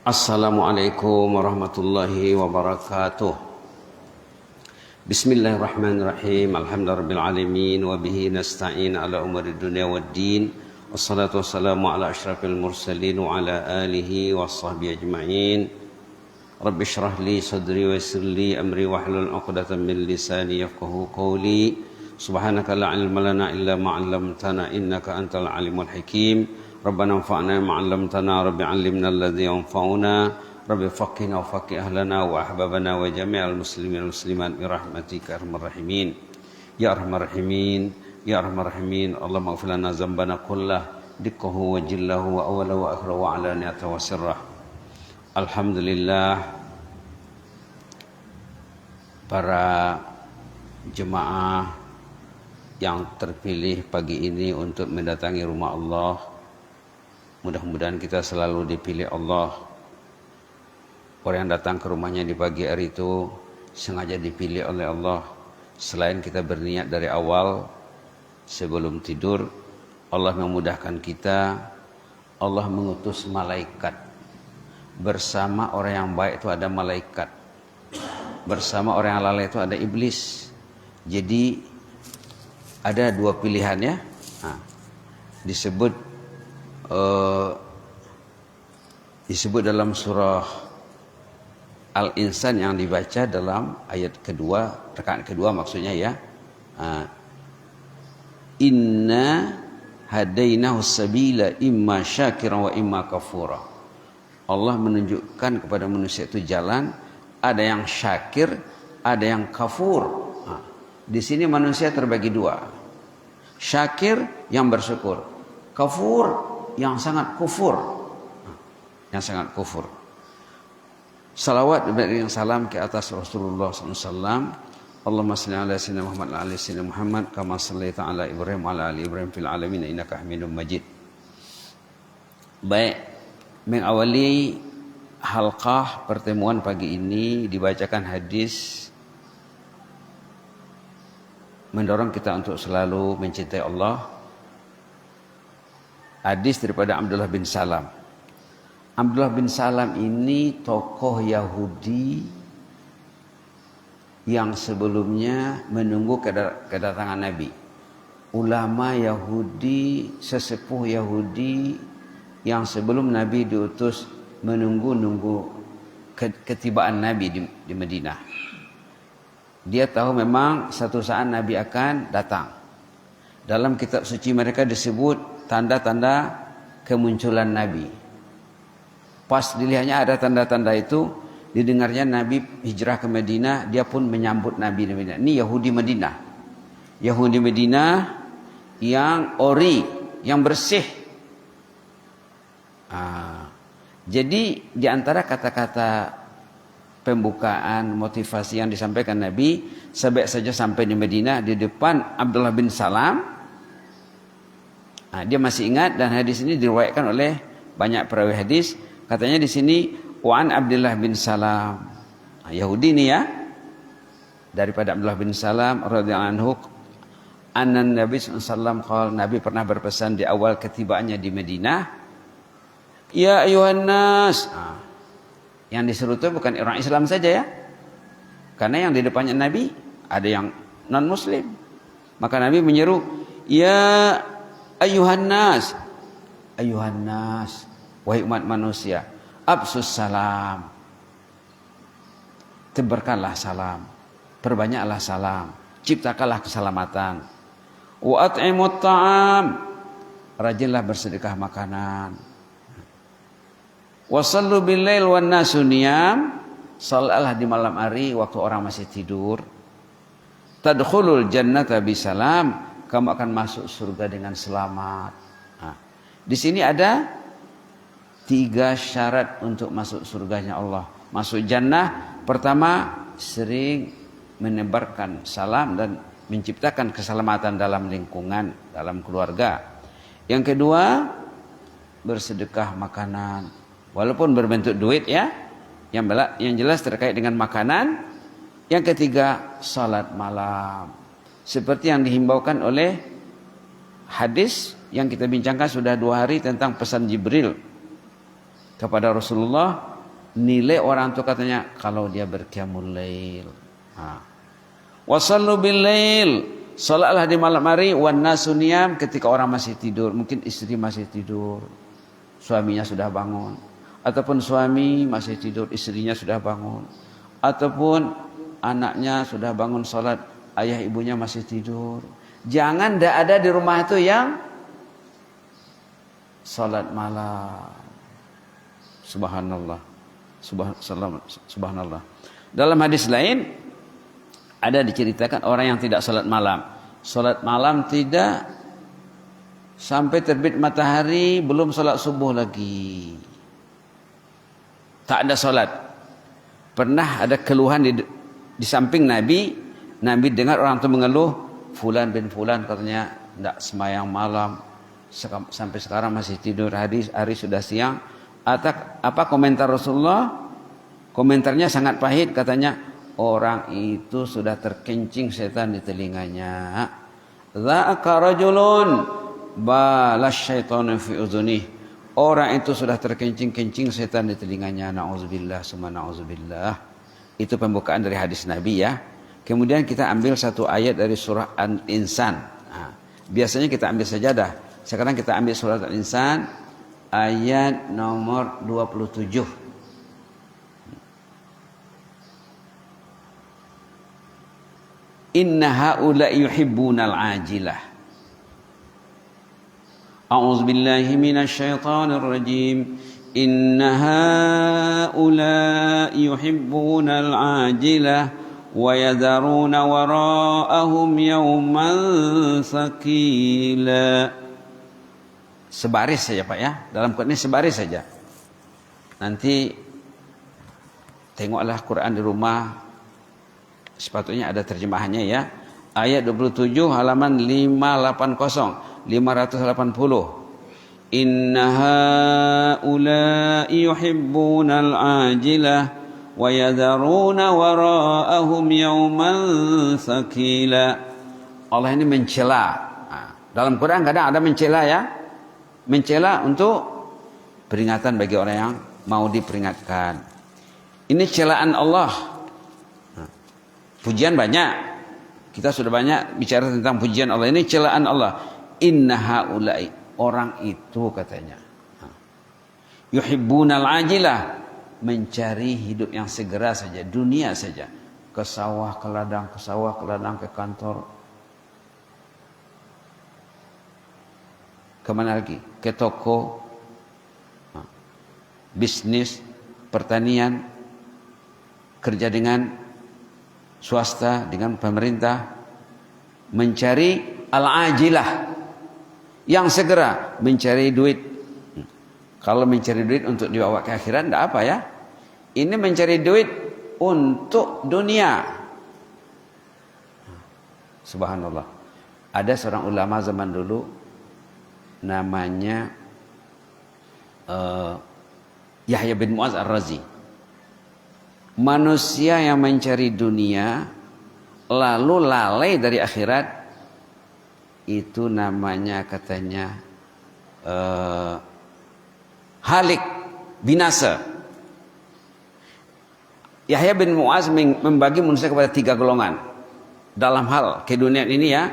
Assalamualaikum warahmatullahi wabarakatuh. Bismillahirrahmanirrahim. Alhamdulillahirabbil alamin wa bihi nasta'in ala umuri dunya waddin. Wassalatu wassalamu ala asyrafil mursalin wa ala alihi washabbihi ajma'in. Rabbi shrah li sadri wa yassir li amri wahlul 'uqdatam min lisani yafqahu qawli. Subhanaka la ilma lana illa ma 'allamtana innaka antal alimul hakim. Rabbana anfa'na ma 'allamtana rabbi 'allimna alladhi yanfa'una rabbi faqihna wa faqih ahlana wa ahbabana wa jami'al muslimin wal muslimat bi rahmatika ya arhamar rahimin ya arhamar rahimin ya arhamar rahimin. Allahumma ighfir lana dzambana kullah dikkahu wa jillahu wa awwalahu wa akhirahu wa 'alaniyatahu wa sirrah. Alhamdulillah, para jemaah yang terpilih pagi ini untuk mendatangi rumah Allah, mudah-mudahan kita selalu dipilih Allah. Orang yang datang ke rumahnya di pagi hari itu sengaja dipilih oleh Allah. Selain kita berniat dari awal sebelum tidur, Allah memudahkan kita. Allah mengutus malaikat. Bersama orang yang baik itu ada malaikat, bersama orang yang lalai itu ada iblis. Jadi ada dua pilihan ya. Disebut dalam surah Al-Insan yang dibaca dalam ayat kedua, rakaat kedua maksudnya ya. Inna hadainahu sabila imma syakiran wa imma kafura. Allah menunjukkan kepada manusia itu jalan, ada yang syakir, ada yang kafur. Di sini manusia terbagi dua. Syakir yang bersyukur, kafur yang sangat kufur. Yang sangat kufur. Salawat dan salam ke atas Rasulullah SAW. Allahumma salli ala sayyidina Muhammad wa ala sayyidina Muhammad kama shallaita ala Ibrahim wa ala ali Ibrahim fil alamin innaka Hamidum Majid. Baik, mengawali halqah pertemuan pagi ini dibacakan hadis mendorong kita untuk selalu mencintai Allah. Hadis daripada Abdullah bin Salam. Abdullah bin Salam ini tokoh Yahudi yang sebelumnya menunggu kedatangan Nabi. Ulama Yahudi, sesepuh Yahudi yang sebelum Nabi diutus menunggu ketibaan Nabi di Madinah. Dia tahu memang satu saat Nabi akan datang. Dalam kitab suci mereka disebut tanda-tanda kemunculan Nabi. Pas dilihatnya ada tanda-tanda itu, didengarnya Nabi hijrah ke Madinah, dia pun menyambut Nabi di Madinah. Ini Yahudi Madinah. Yahudi Madinah yang ori, yang bersih. Jadi di antara kata-kata pembukaan motivasi yang disampaikan Nabi, sebaik saja sampai di Madinah di depan Abdullah bin Salam. Dia masih ingat, dan hadis ini diriwayatkan oleh banyak perawi hadis. Katanya di sini Wan Abdullah bin Salam, Yahudi ini ya, daripada Abdullah bin Salam radhiyallahu anhu, anna Nabi sallallahu alaihi Nabi pernah berpesan di awal ketibaannya di Madinah, ya ayuhan nas. Yang disuruh itu bukan orang Islam saja ya, karena yang di depannya Nabi ada yang non Muslim. Maka Nabi menyeru, ya ayuhan nas, wahai umat manusia, absus salam, tebarkanlah salam, perbanyaklah salam, ciptakanlah keselamatan. Wa at'imut ta'am, rajinlah bersedekah makanan. Wa sallu bil lail wan nasu niyam, salatlah di malam hari waktu orang masih tidur. Tadkhulul jannata bisalam, kamu akan masuk surga dengan selamat. Di sini ada 3 syarat untuk masuk surganya Allah. Masuk jannah, pertama sering menebarkan salam dan menciptakan keselamatan dalam lingkungan, dalam keluarga. Yang kedua, bersedekah makanan, walaupun berbentuk duit ya. Yang jelas terkait dengan makanan. Yang ketiga, salat malam. Seperti yang dihimbaukan oleh hadis yang kita bincangkan sudah 2 hari tentang pesan Jibril kepada Rasulullah, nilai orang tua katanya kalau dia berqiyamul lail. Wasallu bil lail, salatlah di malam hari, wan nasu niyam, ketika orang masih tidur, mungkin istri masih tidur, suaminya sudah bangun, ataupun suami masih tidur, istrinya sudah bangun, ataupun anaknya sudah bangun salat, ayah ibunya masih tidur. Jangan tidak ada di rumah itu yang salat malam. Subhanallah. Subhanallah. Dalam hadis lain ada diceritakan orang yang tidak salat malam. Salat malam tidak sampai terbit matahari, belum salat subuh lagi. Tak ada salat. Pernah ada keluhan di samping Nabi. Nabi dengar orang itu mengeluh, fulan bin fulan katanya tidak semayang malam, sampai sekarang masih tidur, hari sudah siang. Apa komentar Rasulullah? Komentarnya sangat pahit, katanya orang itu sudah terkencing setan di telinganya. Dzaka rajulun balas syaitanu fi udhunih. Orang itu sudah terkencing-kencing setan di telinganya. Nauzubillah summa nauzubillah. Itu pembukaan dari hadis Nabi ya. Kemudian kita ambil satu ayat dari surah Al-Insan. Biasanya kita ambil sajadah. Sekarang kita ambil surah Al-Insan ayat nomor 27. Inna haula'i yuhibbunal ajilah. A'udzu billahi minasy syaithanir rajim. Inna haula'i yuhibbunal ajilah wa yadharuna wara'ahum yawman tsaqila. Sebaris saja Pak ya. Dalam Quran ini sebaris saja. Nanti tengoklah Quran di rumah. Sepatutnya ada terjemahannya ya. Ayat 27 halaman 580. Inna haula'i yuhibbunal ajilah wa yadharuna wara'ahum yawman tsaqila. Allah ini mencela. Dalam Quran kadang ada mencela ya. Mencela untuk peringatan bagi orang yang mau diperingatkan. Ini celaan Allah. Pujian banyak. Kita sudah banyak bicara tentang pujian Allah. Ini celaan Allah. Inna haula'i, orang itu katanya. Yuhibbunal ajilah, mencari hidup yang segera saja, dunia saja. Ke sawah, ke ladang, ke kantor. Kemana lagi? Ke toko, bisnis, pertanian, kerja dengan swasta, dengan pemerintah, mencari al-ajilah, yang segera, mencari duit. Kalau mencari duit untuk dibawa ke akhirat, tidak apa ya. Ini mencari duit untuk dunia. Subhanallah. Ada seorang ulama zaman dulu, namanya Yahya bin Mu'adz Ar-Razi. Manusia yang mencari dunia lalu lalai dari akhirat, itu namanya katanya halik, binasa. Yahya bin Mu'adz membagi manusia kepada 3 golongan dalam hal keduniaan ini ya.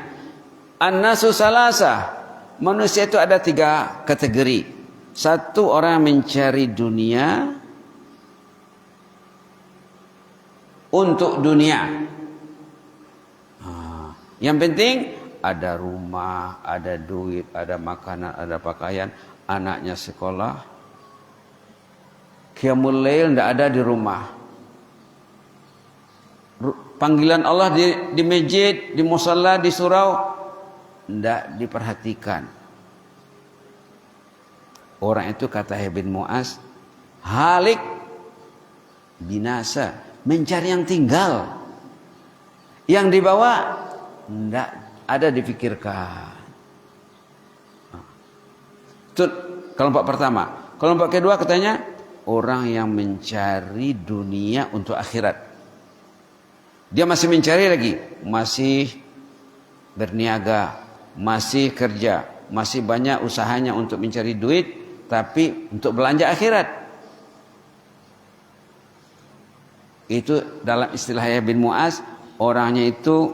An-nasu salasa, manusia itu ada 3 kategori. Satu, orang mencari dunia untuk dunia. Yang penting ada rumah, ada duit, ada makanan, ada pakaian, anaknya sekolah. Qiyamul lail tidak ada di rumah. Panggilan Allah di masjid, di musalla, di surau tidak diperhatikan. Orang itu kata Yahya bin Mu'adz, halik, binasa, mencari yang tinggal. Yang dibawa tidak ada dipikirkan. Itu kelompok pertama. Kelompok kedua katanya orang yang mencari dunia untuk akhirat. Dia masih mencari lagi, masih berniaga, masih kerja, masih banyak usahanya untuk mencari duit, tapi untuk belanja akhirat. Itu dalam istilah Yahya bin Mu'az, orangnya itu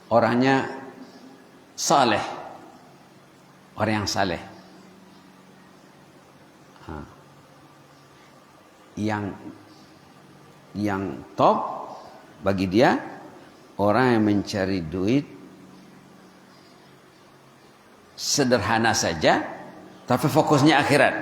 orangnya saleh, orang yang saleh. Yang top bagi dia orang yang mencari duit sederhana saja, tapi fokusnya akhirat.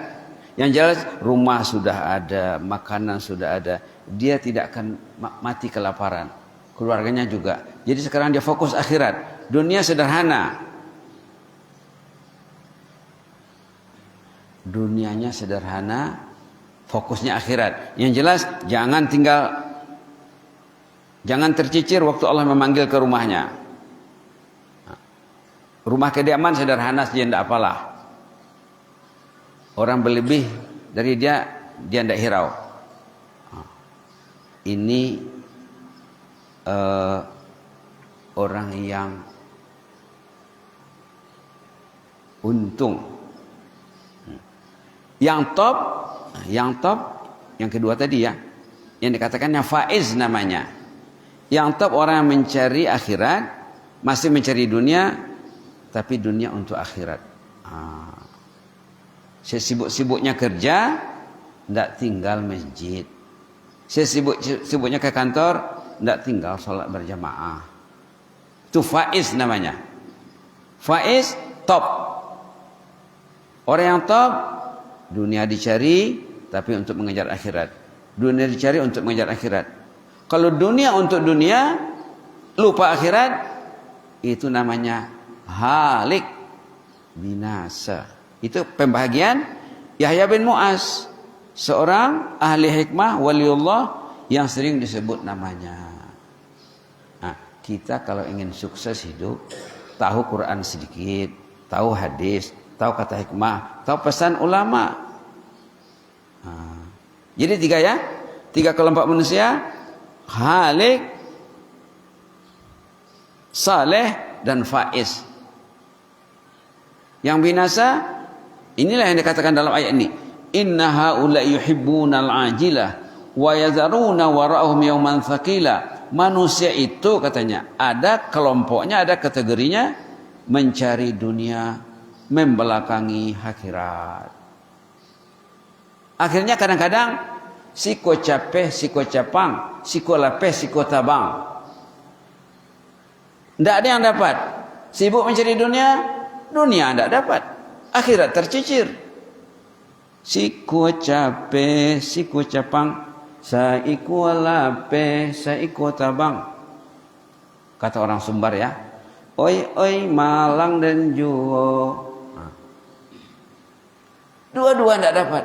Yang jelas rumah sudah ada, makanan sudah ada, dia tidak akan mati kelaparan. Keluarganya juga. Jadi sekarang dia fokus akhirat. Dunia sederhana. Dunianya sederhana, fokusnya akhirat. Yang jelas jangan tercicir waktu Allah memanggil ke rumahnya. Rumah kediaman sederhana saja, tidak apalah. Orang berlebih dari dia tidak hirau. Ini orang yang untung. Yang top, yang kedua tadi ya, yang dikatakannya faiz namanya. Yang top orang yang mencari akhirat, masih mencari dunia, tapi dunia untuk akhirat. Sesibuk-sibuknya kerja, tidak tinggal masjid. Sesibuk-sibuknya ke kantor, tidak tinggal sholat berjamaah. Itu faiz namanya. Faiz top. Orang yang top, dunia dicari, tapi untuk mengejar akhirat. Dunia dicari untuk mengejar akhirat. Kalau dunia untuk dunia, lupa akhirat, itu namanya halik, binasa. Itu pembahagian Yahya bin Mu'az, seorang ahli hikmah waliullah yang sering disebut namanya. Nah, kita kalau ingin sukses hidup, tahu Quran sedikit, tahu hadis, tahu kata hikmah, tahu pesan ulama. Jadi tiga kelompok manusia: halik, saleh, dan faiz. Yang binasa, inilah yang dikatakan dalam ayat ini. Inna haula yuhibbunal ajilah wa yadharuna wara'ahum yawman thaqila. Manusia itu katanya ada kelompoknya, ada kategorinya, mencari dunia, membelakangi akhirat. Akhirnya kadang-kadang siko capeh, siko capang, siko lapeh, siko tabang. Tidak ada yang dapat. Sibuk mencari dunia, dunia tidak dapat. Akhirat tercicir. Siko capeh, siko capang, saiko lapeh, saiko tabang. Kata orang Sumbar ya. Oi oi malang dan juho. Dua-dua tidak dapat.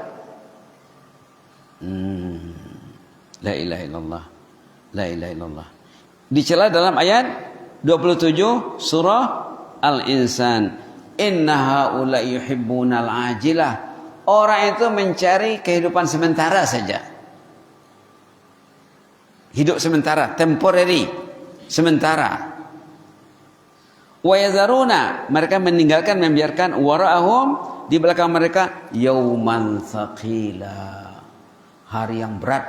La ilaha illallah. La ilaha illallah. Dicela dalam ayat 27 surah Al-Insan. Inna haula yuhibbunal ajilah. Orang itu mencari kehidupan sementara saja. Hidup sementara, temporary, sementara. Wa yadharuna, mereka meninggalkan, membiarkan wara'ahum, di belakang mereka yauman thaqila. Hari yang berat.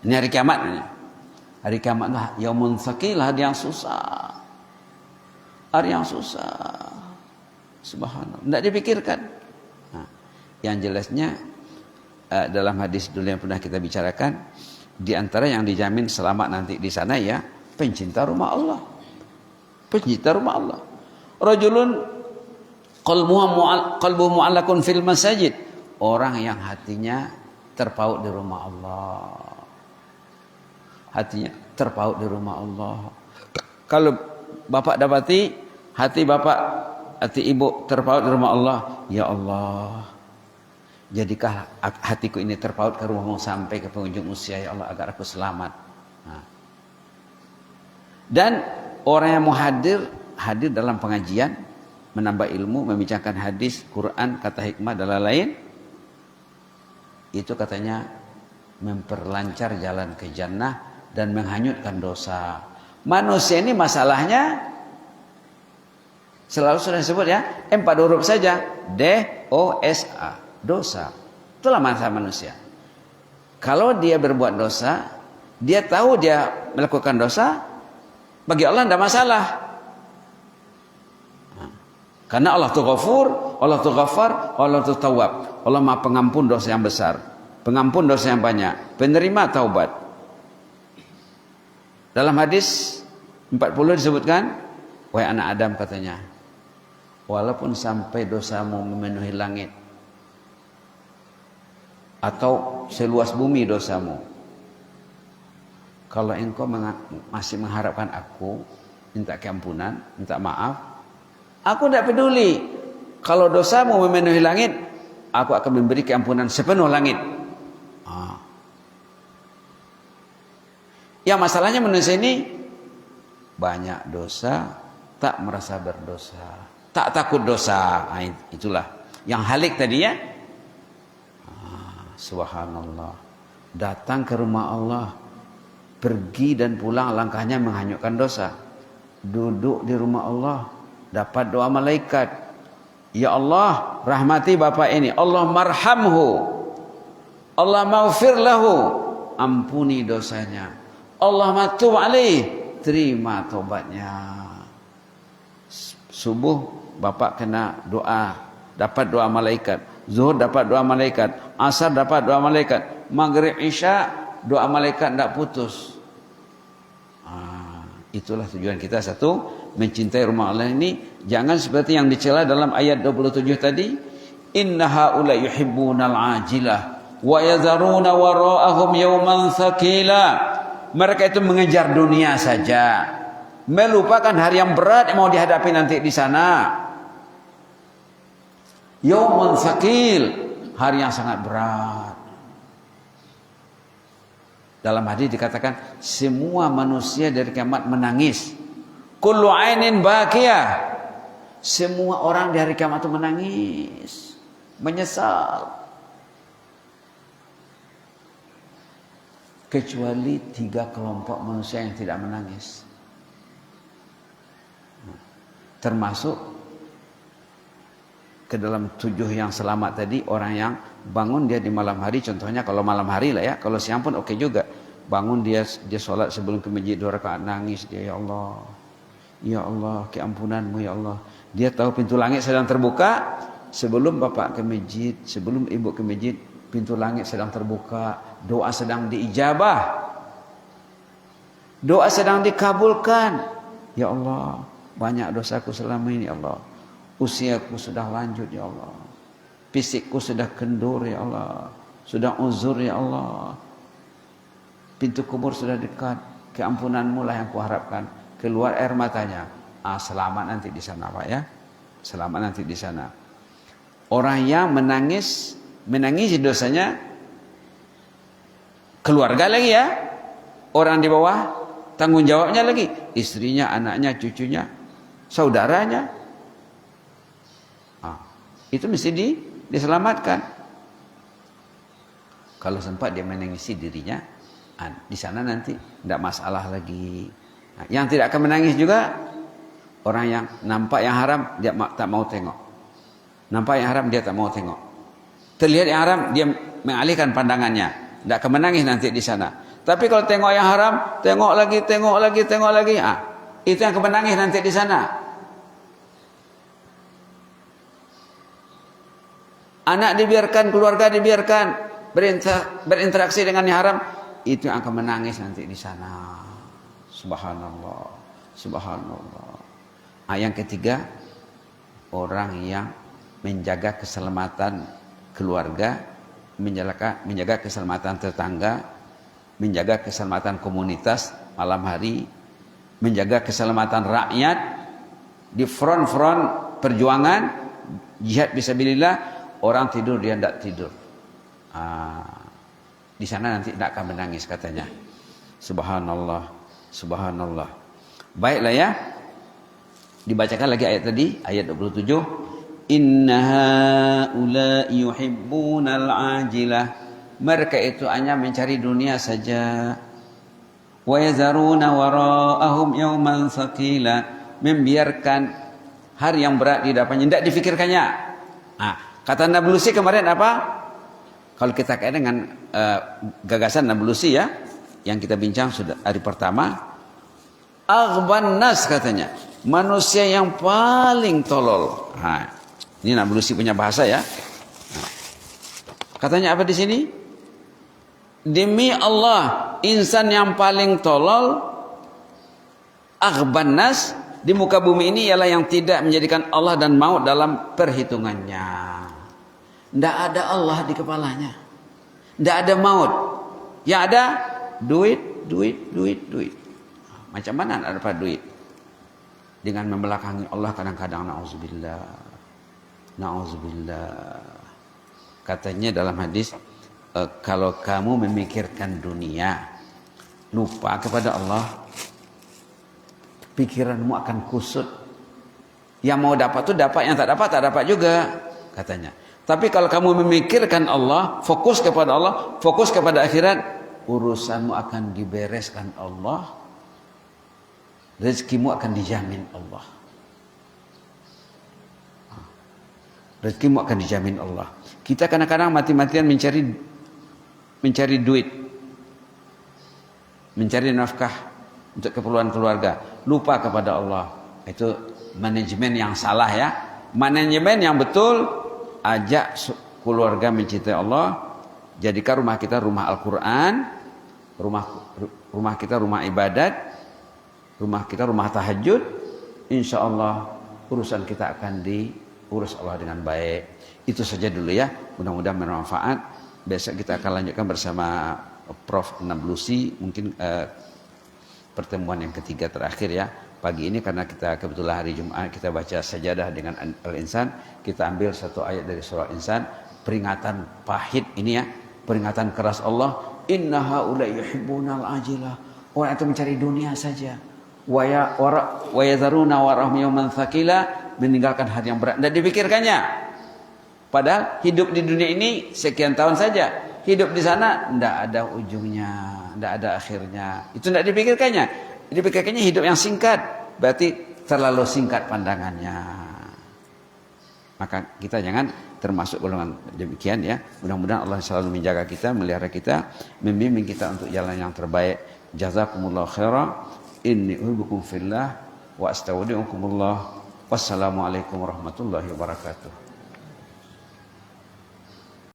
Ini hari kiamat. Hari kiamat lah yaumun thaqila, hari yang susah. Hari yang susah. Subhanallah. Tidak dipikirkan. Nah, yang jelasnya dalam hadis dulu yang pernah kita bicarakan, di antara yang dijamin selamat nanti di sana ya pencinta rumah Allah. Pencinta rumah Allah. Rajulun qalbuhu mu'allaqun fil masajid. Orang yang hatinya terpaut di rumah Allah. Hatinya terpaut di rumah Allah. Kalau bapak dapati hati bapak, hati ibu terpaut di rumah Allah, ya Allah, jadikah hatiku ini terpaut ke rumahmu sampai ke penghujung usia, ya Allah, agar aku selamat. Nah. Dan orang yang mau hadir dalam pengajian, menambah ilmu, membicarakan hadis, Quran, kata hikmah dan lain-lain, itu katanya memperlancar jalan ke jannah dan menghanyutkan dosa. Manusia ini masalahnya selalu sudah disebut ya, 4 huruf saja, D-O-S-A, dosa. Itulah masalah manusia. Kalau dia berbuat dosa, dia tahu dia melakukan dosa, bagi Allah tidak masalah. Karena Allah itu Ghafur, Allah itu Ghaffar, Allah itu Tawwab. Allah Maha pengampun dosa yang besar, pengampun dosa yang banyak, penerima taubat. Dalam hadis 40 disebutkan, wahai anak Adam katanya, walaupun sampai dosamu memenuhi langit atau seluas bumi dosamu, kalau engkau masih mengharapkan aku, minta keampunan, minta maaf, aku tidak peduli. Kalau dosamu memenuhi langit, aku akan memberi keampunan sepenuh langit. Yang masalahnya manusia ini banyak dosa, tak merasa berdosa, tak takut dosa. Itulah yang halik tadi ya. Subhanallah, datang ke rumah Allah, pergi dan pulang langkahnya menghanyutkan dosa. Duduk di rumah Allah, dapat doa malaikat, ya Allah rahmati bapak ini, Allah marhamhu, Allah maghfir lahu, ampuni dosanya, Allah matub alaih, terima tobatnya. Subuh bapak kena doa, dapat doa malaikat. Zuhur dapat doa malaikat, asar dapat doa malaikat, maghrib isya doa malaikat tidak putus. Itulah tujuan kita. Satu, mencintai rumah Allah ini. Jangan seperti yang dicela dalam ayat 27 tadi, inna haula yuhibbunal ajilah wa yazaruna wara'ahum yawman thaqila. Mereka itu mengejar dunia saja, melupakan hari yang berat yang mau dihadapi nanti di sana. Yaumun tsaqil, hari yang sangat berat. Dalam hadis dikatakan semua manusia dari kiamat menangis. Kullu ainin bakiyah. Semua orang di hari kiamat itu menangis, menyesal. Kecuali 3 kelompok manusia yang tidak menangis. Termasuk ke dalam 7 yang selamat tadi, orang yang bangun dia di malam hari, contohnya kalau malam hari lah ya, kalau siang pun oke juga. Bangun dia sholat sebelum ke masjid 2 rakaat, nangis dia, ya Allah keampunanmu ya Allah. Dia tahu pintu langit sedang terbuka, sebelum bapak ke masjid, sebelum ibu ke masjid, pintu langit sedang terbuka, doa sedang diijabah, doa sedang dikabulkan. Ya Allah, banyak dosaku selama ini ya Allah. Usiaku sudah lanjut ya Allah, fisikku sudah kendur ya Allah, sudah uzur ya Allah, pintu kubur sudah dekat, keampunanmu lah yang kuharapkan. Keluar air matanya, selamat nanti di sana Pak ya, selamat nanti di sana. Orang yang menangisi dosanya keluarga lagi ya, orang di bawah tanggung jawabnya lagi, istrinya, anaknya, cucunya, saudaranya. Itu mesti diselamatkan. Kalau sempat dia menangisi dirinya, di sana nanti tidak masalah lagi. Yang tidak akan menangis juga orang yang nampak yang haram dia tak mau tengok. Nampak yang haram dia tak mau tengok. Terlihat yang haram dia mengalihkan pandangannya, tidak akan menangis nanti di sana. Tapi kalau tengok yang haram, tengok lagi, itu yang akan menangis nanti di sana. Anak dibiarkan, keluarga dibiarkan berinteraksi dengan yang haram, itu yang akan menangis nanti di sana. Subhanallah, subhanallah. Yang ketiga, orang yang menjaga keselamatan keluarga, menjaga keselamatan tetangga, menjaga keselamatan komunitas malam hari, menjaga keselamatan rakyat di front-front perjuangan jihad fisabilillah. Orang tidur dia tidak tidur. Di sana nanti tidak akan menangis katanya. Subhanallah, subhanallah. Baiklah ya. Dibacakan lagi ayat tadi, ayat 27. Inna haula'i yuhibbunal ajilah. Mereka itu hanya mencari dunia saja. Wa yazaruna wara'ahum yawman thaqila. Membiarkan hari yang berat di depannya, tidak difikirkannya. Kata Nablusi kemarin apa? Kalau kita kait dengan gagasan Nablusi ya, yang kita bincang sudah hari pertama, aghban nas katanya, manusia yang paling tolol. Nah, ini Nablusi punya bahasa ya. Nah, katanya apa di sini? Demi Allah, insan yang paling tolol, aghban nas, di muka bumi ini ialah yang tidak menjadikan Allah dan maut dalam perhitungannya. Tidak ada Allah di kepalanya. Tidak ada maut. Yang ada duit. Macam mana nak dapat duit? Dengan membelakangi Allah kadang-kadang, na'udzubillah. Katanya dalam hadis, kalau kamu memikirkan dunia, lupa kepada Allah, pikiranmu akan kusut. Yang mau dapat tuh dapat, yang tak dapat juga, katanya. Tapi kalau kamu memikirkan Allah, fokus kepada Allah, fokus kepada akhirat, urusanmu akan dibereskan Allah, rezekimu akan dijamin Allah. Rezekimu akan dijamin Allah. Kita kadang-kadang mati-matian mencari duit, mencari nafkah untuk keperluan keluarga, lupa kepada Allah. Itu manajemen yang salah ya. Manajemen yang betul, ajak keluarga mencintai Allah, jadikan rumah kita rumah Al-Quran, rumah kita rumah ibadat, rumah kita rumah tahajud. Insya Allah urusan kita akan diurus Allah dengan baik. Itu saja dulu ya, mudah-mudahan bermanfaat. Besok kita akan lanjutkan bersama Prof. Nablusi, mungkin pertemuan yang ketiga terakhir ya. Pagi ini karena kita kebetulan hari Jumat, kita baca sajadah dengan Al-Insan, kita ambil satu ayat dari surah Al-Insan, peringatan pahit ini ya, peringatan keras Allah, inna haula'i yuhibbunal ajilah, orang itu mencari dunia saja, wa yadharuna warahum yawman thaqila, meninggalkan hari yang berat, tidak dipikirkannya. Padahal hidup di dunia ini sekian tahun saja, hidup di sana tidak ada ujungnya, tidak ada akhirnya, itu tidak dipikirkannya. Dipikirkannya hidup yang singkat, berarti terlalu singkat pandangannya. Maka kita jangan termasuk golongan demikian ya. Mudah-mudahan Allah selalu menjaga kita, melihara kita, membimbing kita untuk jalan yang terbaik. Jazakumullah khairan. Inni uhibbukum fillah wa astaudiukumullah. Wassalamualaikum warahmatullahi wabarakatuh.